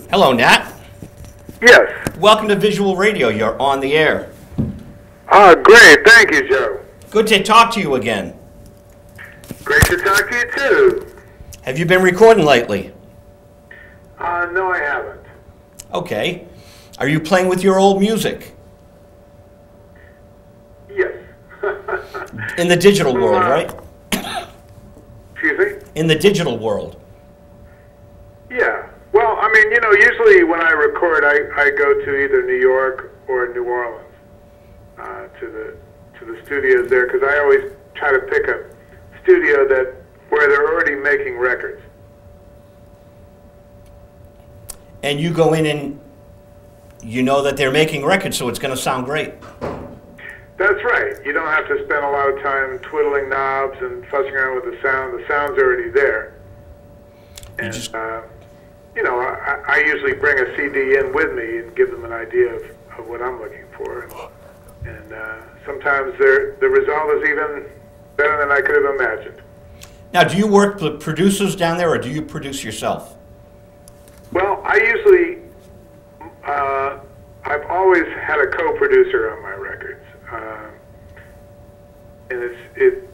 Hello, Nat. Yes. Welcome to Visual Radio. You're on the air. Great. Thank you, Joe. Good to talk to you again. Great to talk to you, too. Have you been recording lately? No, I haven't. Okay. Are you playing with your old music? Yes. In the digital world, right? Excuse me? In the digital world. Yeah. Well, I mean, you know, usually when I record, I go to either New York or New Orleans to the studios there, because I always try to pick a studio where they're already making records. And you go in and you know that they're making records, so it's going to sound great. That's right. You don't have to spend a lot of time twiddling knobs and fussing around with the sound. The sound's already there. And, you know, I usually bring a CD in with me and give them an idea of what I'm looking for. And sometimes the result is even better than I could have imagined. Now, do you work with producers down there, or do you produce yourself? Well, I usually, I've always had a co-producer on my records. And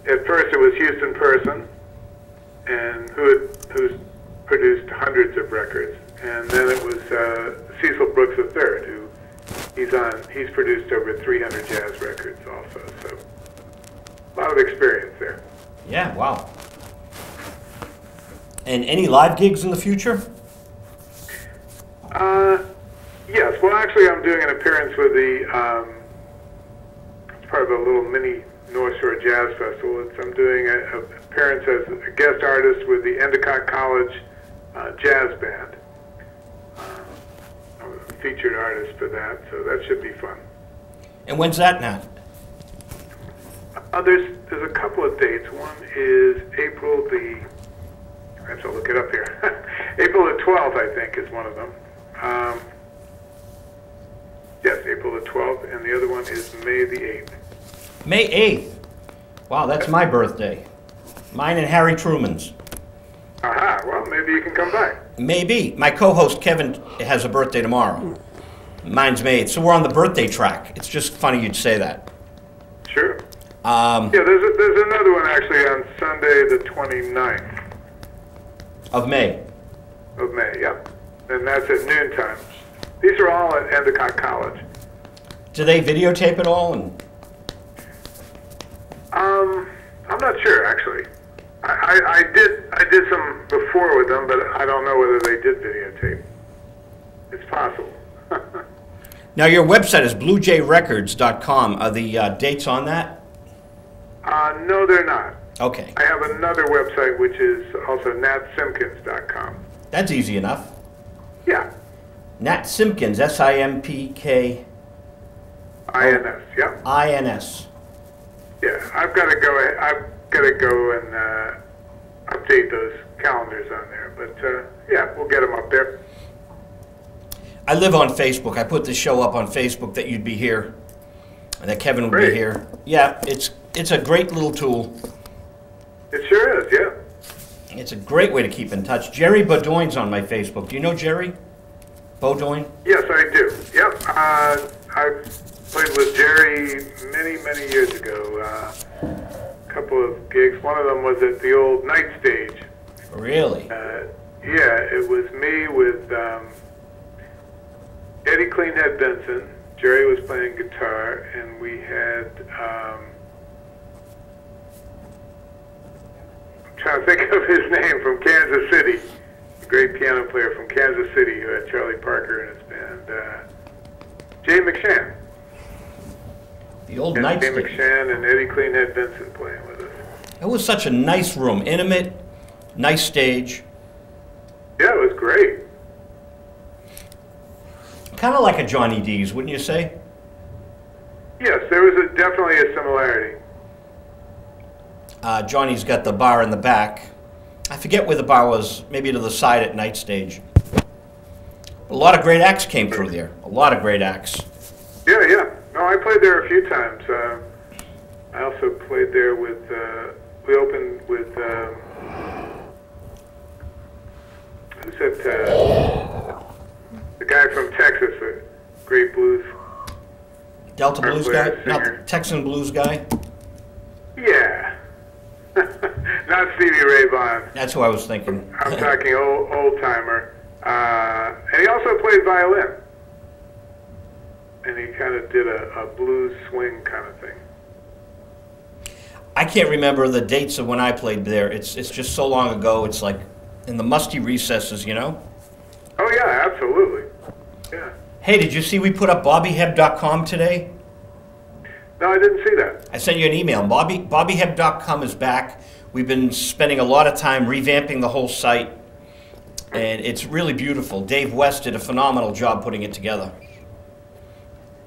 at first it was Houston Person, and who's produced hundreds of records. And then it was Cecil Brooks III, who he's produced over 300 jazz records also. So a lot of experience there. Yeah, wow. And any live gigs in the future? Yes. Well, actually, I'm doing an appearance with it's part of a little mini North Shore Jazz Festival. I'm doing an appearance as a guest artist with the Endicott College Jazz Band. I'm a featured artist for that, so that should be fun. And when's that, Nat? There's a couple of dates. One is April the, I have to look it up here. April the 12th, I think, is one of them. Yes, April the 12th, and the other one is May the 8th. May 8th. Wow, that's my birthday. Mine and Harry Truman's. Aha, well, maybe you can come by. Maybe. My co-host Kevin has a birthday tomorrow. Mine's May 8th, so we're on the birthday track. It's just funny you'd say that. Sure. Yeah, there's another one actually on Sunday the 29th. Of May. Of May, yep. And that's at noontime. These are all at Endicott College. Do they videotape it all? And I'm not sure actually. I did some before with them, but I don't know whether they did videotape. It's possible. now your website is bluejayrecords.com. Are the dates on that? No, they're not. Okay. I have another website which is also natsimpkins.com. That's easy enough. Yeah. Nat Simpkins, S-I-M-P-K... I-N-S, yeah. I-N-S. Yeah, I've got to go and update those calendars on there. But, yeah, we'll get them up there. I live on Facebook. I put the show up on Facebook that you'd be here and that Kevin would Great. be here. Yeah, it's a great little tool. It sure is, yeah. It's a great way to keep in touch. Jerry Beaudoin's on my Facebook. Do you know Jerry Beaudoin? Yes, I do. Yep. I played with Jerry many, many years ago. A couple of gigs. One of them was at the old Night Stage. Really? Yeah, it was me with Eddie Cleanhead Benson. Jerry was playing guitar, and we had... I'm trying to think of his name, from Kansas City. A great piano player from Kansas City who had Charlie Parker in his band. Jay McShann. The old Night Jay Stage. McShann and Eddie Cleanhead Benson playing with us. It was such a nice room. Intimate, nice stage. Yeah, it was great. Kind of like a Johnny D's, wouldn't you say? Yes, there was definitely a similarity. Johnny's got the bar in the back. I forget where the bar was, maybe to the side at Night Stage. A lot of great acts came through there. A lot of great acts. Yeah, yeah. No, I played there a few times. I also played there with, we opened with, who's that, Delta Blues guy? player, Not singer. Texan blues guy? Yeah. Not Stevie Ray Vaughan. That's who I was thinking. I'm talking old timer. And he also played violin. And he kind of did a blues swing kind of thing. I can't remember the dates of when I played there. It's just so long ago. It's like in the musty recesses, you know? Oh, yeah, absolutely. Yeah. Hey, did you see we put up bobbyheb.com today? No, I didn't see that. I sent you an email. Bobbyheb.com is back. We've been spending a lot of time revamping the whole site, and it's really beautiful. Dave West did a phenomenal job putting it together.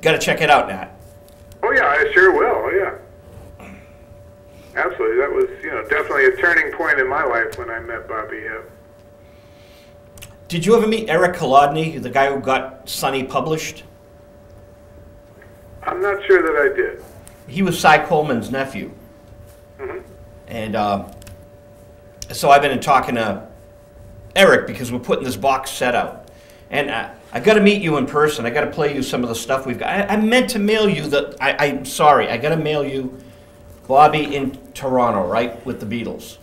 Got to check it out, Nat. Oh, yeah, I sure will. Oh, yeah. Absolutely. That was, definitely a turning point in my life when I met Bobby Hebb. Did you ever meet Eric Kolodny, the guy who got Sonny published? I'm not sure that I did. He was Cy Coleman's nephew. Mm-hmm. And so I've been talking to Eric because we're putting this box set out. And I got to meet you in person. I got to play you some of the stuff we've got. I meant to mail you I'm sorry. I got to mail you Bobby in Toronto, right, with the Beatles.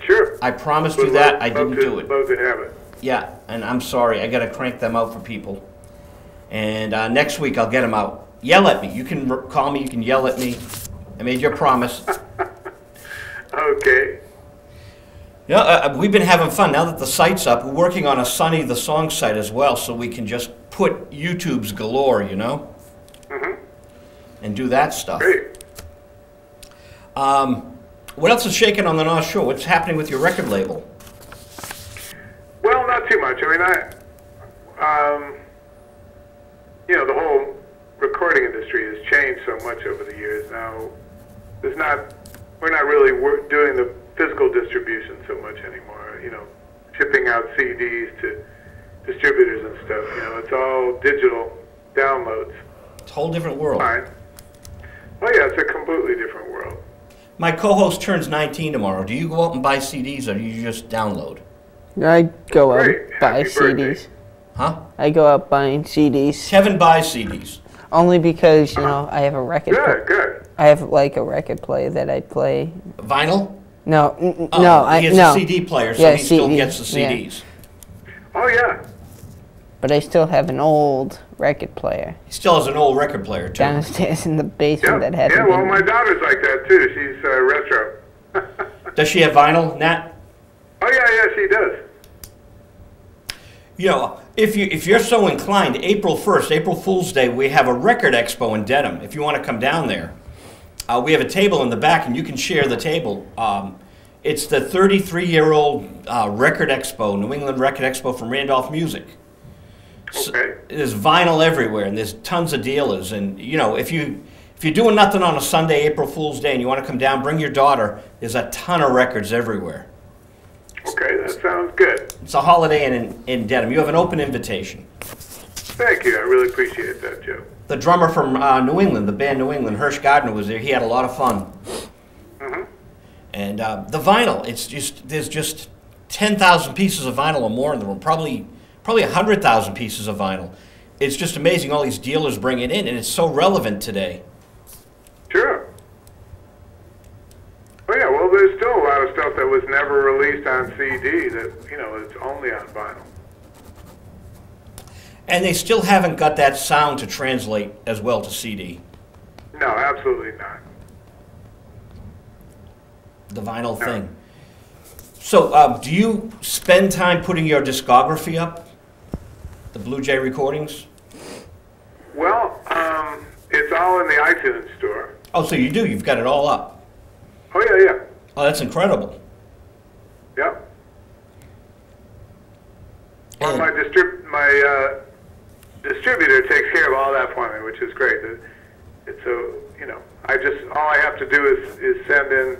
Sure. I promised you that. I didn't do it. Love to have it. Yeah, and I'm sorry. I got to crank them out for people. And next week I'll get them out. Yell at me. You can call me. You can yell at me. I made you a promise. Okay. We've been having fun. Now that the site's up, we're working on a Sonny the Song site as well, so we can just put YouTubes galore, Mm-hmm. and do that stuff. Great. What else is shaking on the North Shore? What's happening with your record label? Well, not too much. I mean, the whole recording industry has changed so much over the years. Now, we're not really doing the physical distribution so much anymore. Shipping out CDs to distributors and stuff. It's all digital downloads. It's a whole different world. Fine. Oh yeah, it's a completely different world. My co-host turns 19 tomorrow. Do you go out and buy CDs, or do you just download? I go out Great. and buy Happy birthday. CDs. Huh? I go out buying CDs Kevin buys CDs. only because I have a record. Good. I have like a record player that I play. Vinyl? No, Oh, no, he has no. a CD player, so Yeah, he still CD, gets the yeah. CDs. Oh yeah. But I still have an old record player He still has an old record player, too. downstairs in the basement that hasn't Yeah, well, been. my daughter's like that too. She's retro. Does she have vinyl, Nat? Oh yeah, she does. If you're so inclined, April 1st, April Fool's Day, we have a record expo in Dedham. If you want to come down there, we have a table in the back, and you can share the table. It's the 33-year-old record expo, New England Record Expo from Randolph Music. So Okay. there's vinyl everywhere, and there's tons of dealers. And if you're doing nothing on a Sunday, April Fool's Day, and you want to come down, bring your daughter. There's a ton of records everywhere. Okay, that sounds good. It's a holiday in Dedham. You have an open invitation. Thank you. I really appreciate that, Joe. The drummer from New England, the band New England, Hirsch Gardner, was there. He had a lot of fun. Mm-hmm. And the vinyl, there's just 10,000 pieces of vinyl or more in the room, probably 100,000 pieces of vinyl. It's just amazing all these dealers bring it in, and it's so relevant today. Sure. Oh yeah, well, there's still a lot of stuff that was never released on CD that, it's only on vinyl. And they still haven't got that sound to translate as well to CD. No, absolutely not. The vinyl thing. So, do you spend time putting your discography up? The Blue Jay recordings? Well, it's all in the iTunes store. Oh, so you do. You've got it all up. Oh yeah. Oh, that's incredible. Yep. Well, And- my distributor takes care of all that for me, which is great. It's all I have to do is send in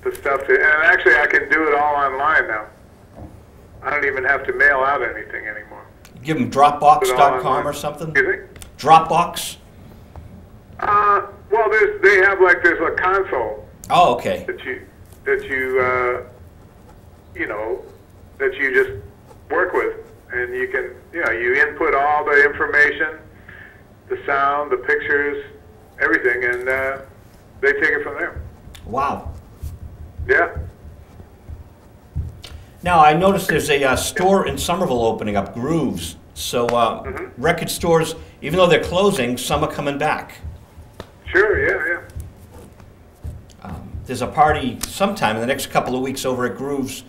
the stuff and actually I can do it all online now. I don't even have to mail out anything anymore. Give them Dropbox.com or something? Excuse me? Dropbox? Well, there's a console Oh, okay. that you just work with, and you can you input all the information, the sound, the pictures, everything, and they take it from there. Wow. Yeah. Now, I noticed there's a store in Somerville opening up, Grooves. So record stores, even though they're closing, some are coming back. Sure, yeah. There's a party sometime in the next couple of weeks over at Grooves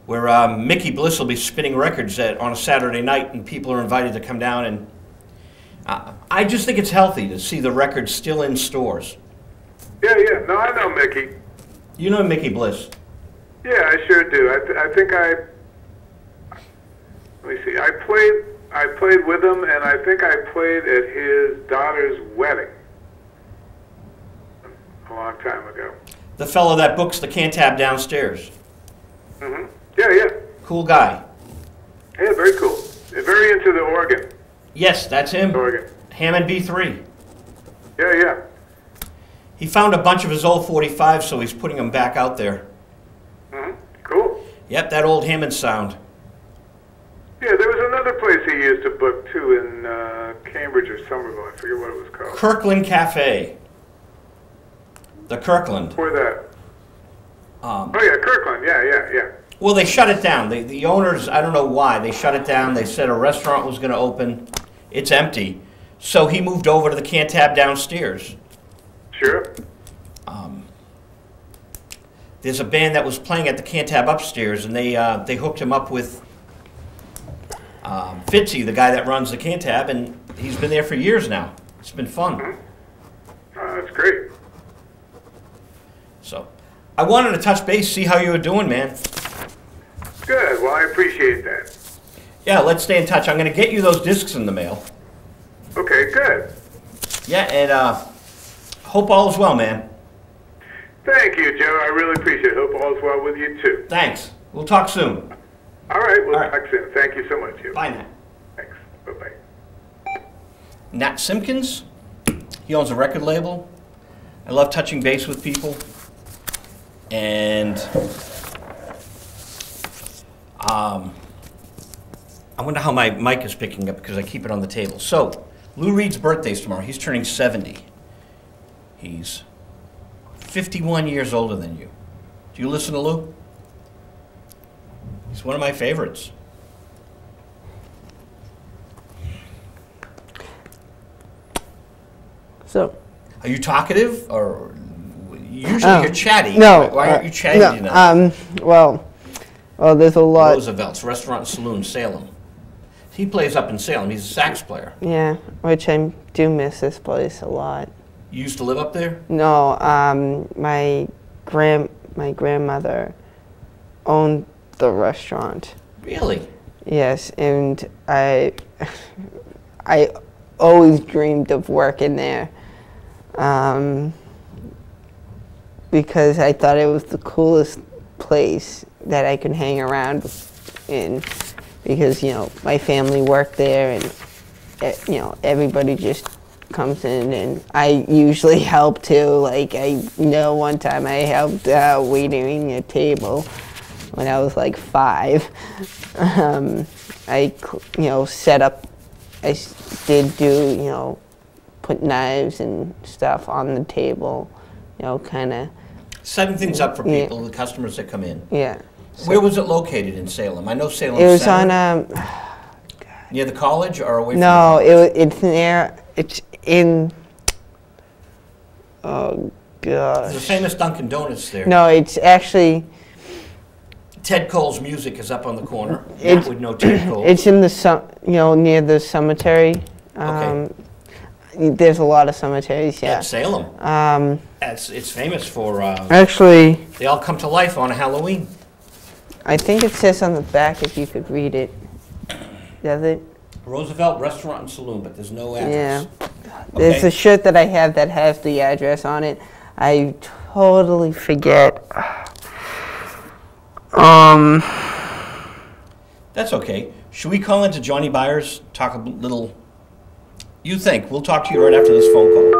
where Mickey Bliss will be spinning records on a Saturday night, and people are invited to come down. And I just think it's healthy to see the records still in stores. Yeah. No, I know Mickey. You know Mickey Bliss? Yeah, I sure do. I think let me see. I played with him, and I think I played at his daughter's wedding a long time ago. The fellow that books the Cantab downstairs. Mm-hmm. Yeah. Cool guy. Yeah, very cool. Very into the organ. Yes, that's him. Organ. Hammond B3. Yeah. He found a bunch of his old 45s, so he's putting them back out there. Mm-hmm. Cool. Yep, that old Hammond sound. Yeah, there was another place he used to book, too, in Cambridge or Somerville. I forget what it was called. Kirkland Cafe. The Kirkland. Where that? Oh, yeah, Kirkland. Yeah. Well, they shut it down. The owners, I don't know why, they shut it down. They said a restaurant was going to open. It's empty. So he moved over to the Cantab downstairs. Sure. There's a band that was playing at the Cantab upstairs, and they hooked him up with Fitzy, the guy that runs the Cantab, and he's been there for years now. It's been fun. Mm-hmm. That's great. So, I wanted to touch base, see how you were doing, man. Good. Well, I appreciate that. Yeah, let's stay in touch. I'm going to get you those discs in the mail. Okay, good. Yeah, and hope all is well, man. Thank you, Joe. I really appreciate it. Hope all is well with you, too. Thanks. We'll talk soon. All right, we'll All right. talk soon. Thank you so much, Joe. Bye, Nat. Thanks. Bye-bye. Nat Simpkins. He owns a record label. I love touching base with people. And I wonder how my mic is picking up because I keep it on the table. So, Lou Reed's birthday's tomorrow. He's turning 70. He's 51 years older than you. Do you listen to Lou? He's one of my favorites. So, are you talkative, or usually you're chatty? No. Why aren't you chatty no, enough? Well, there's a lot. Roosevelt's Restaurant and Saloon, Salem. He plays up in Salem. He's a sax player. Yeah, which I do miss this place a lot. You used to live up there? No, my grandmother owned the restaurant. Really? Yes, and I always dreamed of working there, because I thought it was the coolest place that I could hang around in, because, you know, my family worked there, and, you know, everybody just comes in, and I usually help too. Like, I know one time I helped waitering a table when I was like 5. I, you know, set up, I did do, you know, put knives and stuff on the table, you know, kind of. Setting things up for people, the customers that come in. Yeah. So where was it located in Salem? I know Salem. It was Center. on near the college or away from no, the college? it's near, it's in, oh gosh. There's a famous Dunkin' Donuts there. No, it's actually, Ted Cole's Music is up on the corner. Matt would know Ted Cole. it's in the, you know, near the cemetery. Okay. There's a lot of cemeteries, yeah. At Salem. It's famous for, Actually, they all come to life on Halloween. I think it says on the back if you could read it. Does it? Roosevelt Restaurant and Saloon, but there's no address. Yeah. There's a shirt that I have that has the address on it. I totally forget. That's okay. Should we call into Johnny Byers, talk a little? You think? We'll talk to you right after this phone call.